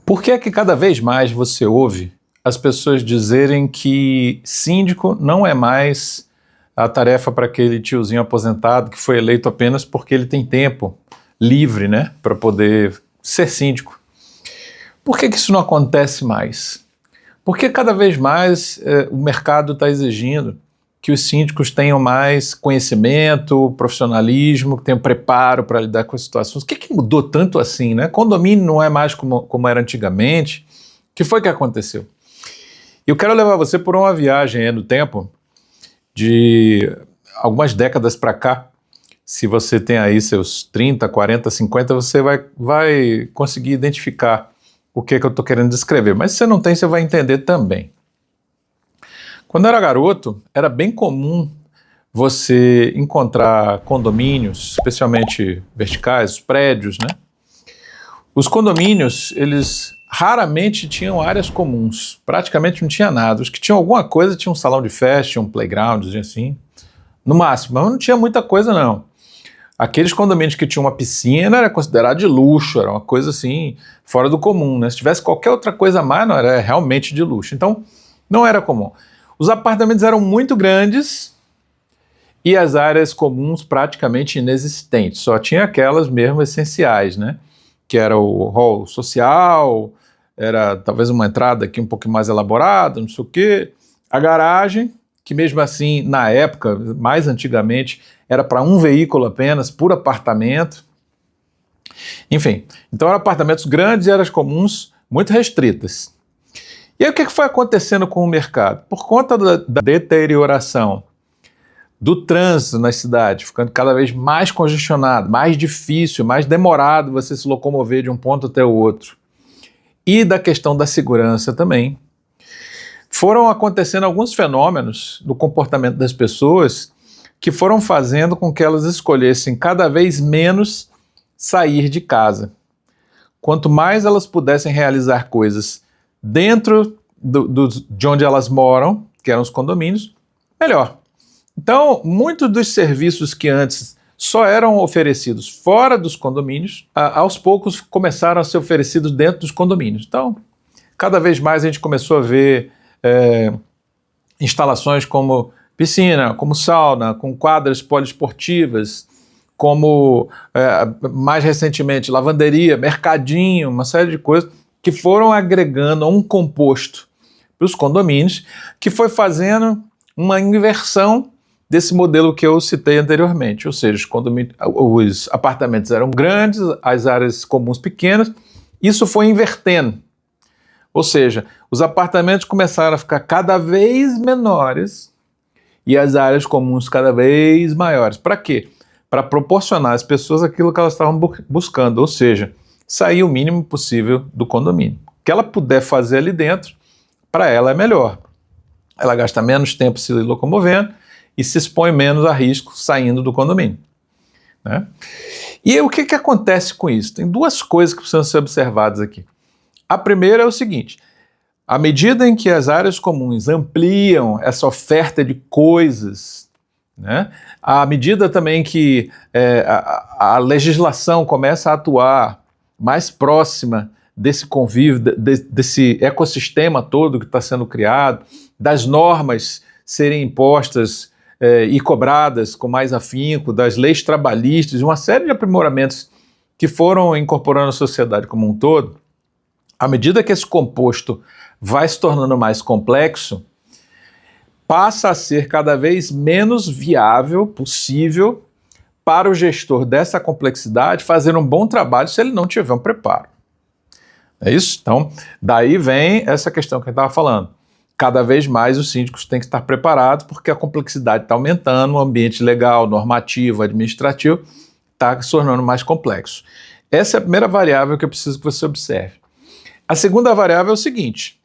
Por que é que cada vez mais você ouve as pessoas dizerem que síndico não é mais a tarefa para aquele tiozinho aposentado que foi eleito apenas porque ele tem tempo livre, né, para poder ser síndico? Por que isso não acontece mais? Porque cada vez mais o mercado está exigindo que os síndicos tenham mais conhecimento, profissionalismo, que tenham preparo para lidar com as situações. O que mudou tanto assim, né? Condomínio não é mais como era antigamente. O que foi que aconteceu? Eu quero levar você por uma viagem aí no tempo de algumas décadas para cá. Se você tem aí seus 30, 40, 50, você vai conseguir identificar o que eu estou querendo descrever. Mas se você não tem, você vai entender também. Quando eu era garoto, era bem comum você encontrar condomínios, especialmente verticais, prédios, né? Os condomínios, eles raramente tinham áreas comuns, praticamente não tinha nada. Os que tinham alguma coisa, tinha um salão de festa, tinha um playground, assim, no máximo, mas não tinha muita coisa não. Aqueles condomínios que tinham uma piscina era considerado de luxo, era uma coisa assim, fora do comum, né? Se tivesse qualquer outra coisa a mais, não era realmente de luxo. Então, não era comum. Os apartamentos eram muito grandes e as áreas comuns praticamente inexistentes. Só tinha aquelas mesmo essenciais, né? Que era o hall social, era talvez uma entrada aqui um pouco mais elaborada, não sei o quê. A garagem, que mesmo assim, na época, mais antigamente, era para um veículo apenas, por apartamento. Enfim, então eram apartamentos grandes e áreas comuns muito restritas. E aí o que foi acontecendo com o mercado? Por conta da deterioração do trânsito na cidade, ficando cada vez mais congestionado, mais difícil, mais demorado você se locomover de um ponto até o outro, e da questão da segurança também, foram acontecendo alguns fenômenos no comportamento das pessoas que foram fazendo com que elas escolhessem cada vez menos sair de casa. Quanto mais elas pudessem realizar coisas dentro de onde elas moram, que eram os condomínios, melhor. Então, muitos dos serviços que antes só eram oferecidos fora dos condomínios, aos poucos começaram a ser oferecidos dentro dos condomínios. Então, cada vez mais a gente começou a ver instalações como piscina, como sauna, com quadras poliesportivas, como, mais recentemente, lavanderia, mercadinho, uma série de coisas que foram agregando um composto para os condomínios, que foi fazendo uma inversão desse modelo que eu citei anteriormente, ou seja, os apartamentos eram grandes, as áreas comuns pequenas, isso foi invertendo, ou seja, os apartamentos começaram a ficar cada vez menores e as áreas comuns cada vez maiores. Para quê? Para proporcionar às pessoas aquilo que elas estavam buscando, ou seja, sair o mínimo possível do condomínio. O que ela puder fazer ali dentro, para ela é melhor. Ela gasta menos tempo se locomovendo e se expõe menos a risco saindo do condomínio, né? E aí, o que acontece com isso? Tem duas coisas que precisam ser observadas aqui. A primeira é o seguinte: à medida em que as áreas comuns ampliam essa oferta de coisas, né, à medida também que a legislação começa a atuar mais próxima desse convívio, desse ecossistema todo que está sendo criado, das normas serem impostas e cobradas com mais afinco, das leis trabalhistas, uma série de aprimoramentos que foram incorporando a sociedade como um todo, à medida que esse composto vai se tornando mais complexo, passa a ser cada vez menos viável, possível, para o gestor dessa complexidade fazer um bom trabalho se ele não tiver um preparo. É isso? Então, daí vem essa questão que eu estava falando. Cada vez mais os síndicos têm que estar preparados porque a complexidade está aumentando, o ambiente legal, normativo, administrativo está se tornando mais complexo. Essa é a primeira variável que eu preciso que você observe. A segunda variável é o seguinte: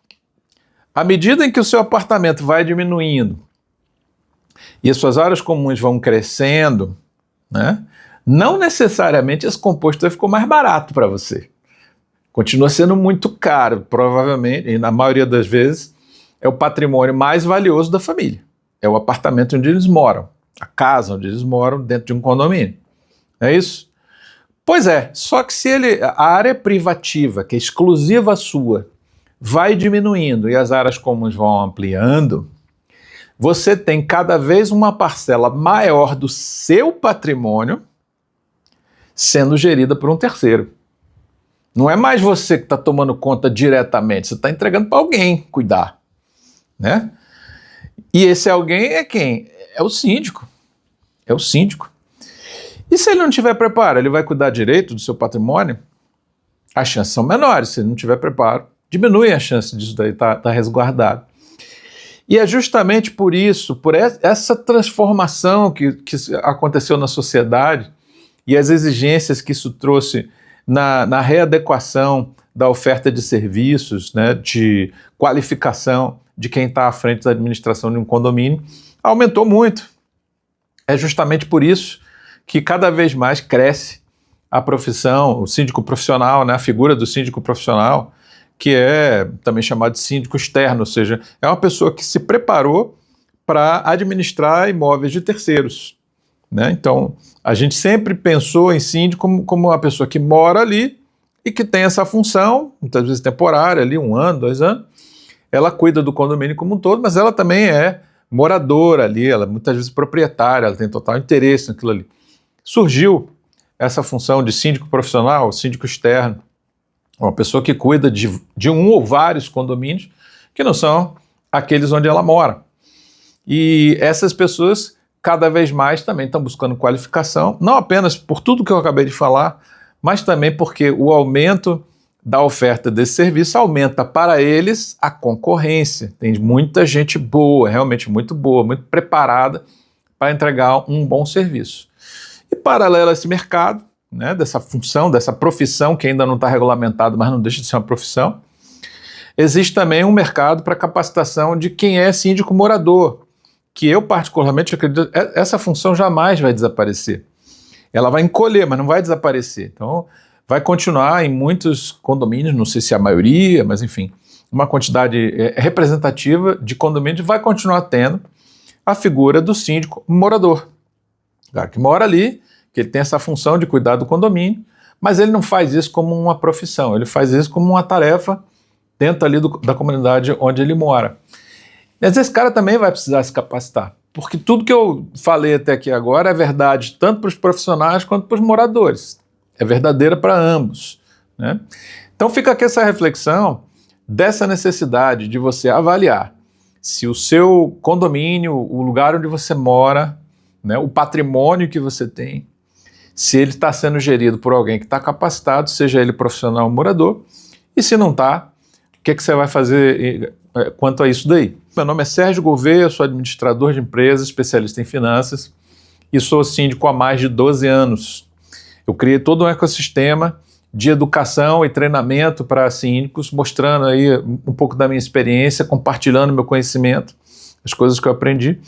à medida em que o seu apartamento vai diminuindo e as suas áreas comuns vão crescendo, né, não necessariamente esse composto ficou mais barato para você. Continua sendo muito caro, provavelmente, e na maioria das vezes, é o patrimônio mais valioso da família. É o apartamento onde eles moram, a casa onde eles moram dentro de um condomínio. É isso? Pois é, só que se a área privativa, que é exclusiva sua, vai diminuindo e as áreas comuns vão ampliando, você tem cada vez uma parcela maior do seu patrimônio sendo gerida por um terceiro. Não é mais você que está tomando conta diretamente, você está entregando para alguém cuidar, né? E esse alguém é quem? É o síndico. É o síndico. E se ele não tiver preparo, ele vai cuidar direito do seu patrimônio? As chances são menores. Se ele não tiver preparo, diminui a chance disso daí estar resguardado. E é justamente por isso, por essa transformação que aconteceu na sociedade e as exigências que isso trouxe na readequação da oferta de serviços, né, de qualificação de quem está à frente da administração de um condomínio, aumentou muito. É justamente por isso que cada vez mais cresce a profissão, o síndico profissional, né, a figura do síndico profissional, que é também chamado de síndico externo, ou seja, é uma pessoa que se preparou para administrar imóveis de terceiros, né? Então, a gente sempre pensou em síndico como uma pessoa que mora ali e que tem essa função, muitas vezes temporária, ali 1 ano, 2 anos. Ela cuida do condomínio como um todo, mas ela também é moradora ali, ela muitas vezes proprietária, ela tem total interesse naquilo ali. Surgiu essa função de síndico profissional, síndico externo, uma pessoa que cuida de um ou vários condomínios que não são aqueles onde ela mora. E essas pessoas cada vez mais também estão buscando qualificação, não apenas por tudo que eu acabei de falar, mas também porque o aumento da oferta desse serviço aumenta para eles a concorrência. Tem muita gente boa, realmente muito boa, muito preparada para entregar um bom serviço. E paralelo a esse mercado, né, dessa função, dessa profissão que ainda não está regulamentado, mas não deixa de ser uma profissão, existe também um mercado para capacitação de quem é síndico morador, que eu particularmente acredito, essa função jamais vai desaparecer. Ela vai encolher, mas não vai desaparecer. Então, vai continuar em muitos condomínios, não sei se a maioria, mas enfim, uma quantidade representativa de condomínios vai continuar tendo a figura do síndico morador. Cara que mora ali, que ele tem essa função de cuidar do condomínio, mas ele não faz isso como uma profissão, ele faz isso como uma tarefa dentro ali da comunidade onde ele mora. Mas esse cara também vai precisar se capacitar, porque tudo que eu falei até aqui agora é verdade tanto para os profissionais quanto para os moradores. É verdadeira para ambos, né? Então fica aqui essa reflexão dessa necessidade de você avaliar se o seu condomínio, o lugar onde você mora, né, o patrimônio que você tem, se ele está sendo gerido por alguém que está capacitado, seja ele profissional ou morador, e se não está, o que você vai fazer quanto a isso daí? Meu nome é Sérgio Gouveia, eu sou administrador de empresas, especialista em finanças, e sou síndico há mais de 12 anos. Eu criei todo um ecossistema de educação e treinamento para síndicos, mostrando aí um pouco da minha experiência, compartilhando meu conhecimento, as coisas que eu aprendi.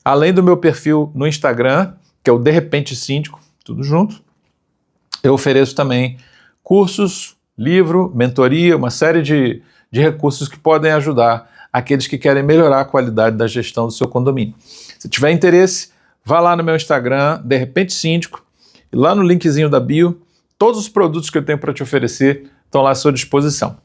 Além do meu perfil no Instagram, que é o De Repente Síndico, tudo junto, eu ofereço também cursos, livro, mentoria, uma série de recursos que podem ajudar aqueles que querem melhorar a qualidade da gestão do seu condomínio. Se tiver interesse, vá lá no meu Instagram, De Repente Síndico, e lá no linkzinho da bio, todos os produtos que eu tenho para te oferecer estão lá à sua disposição.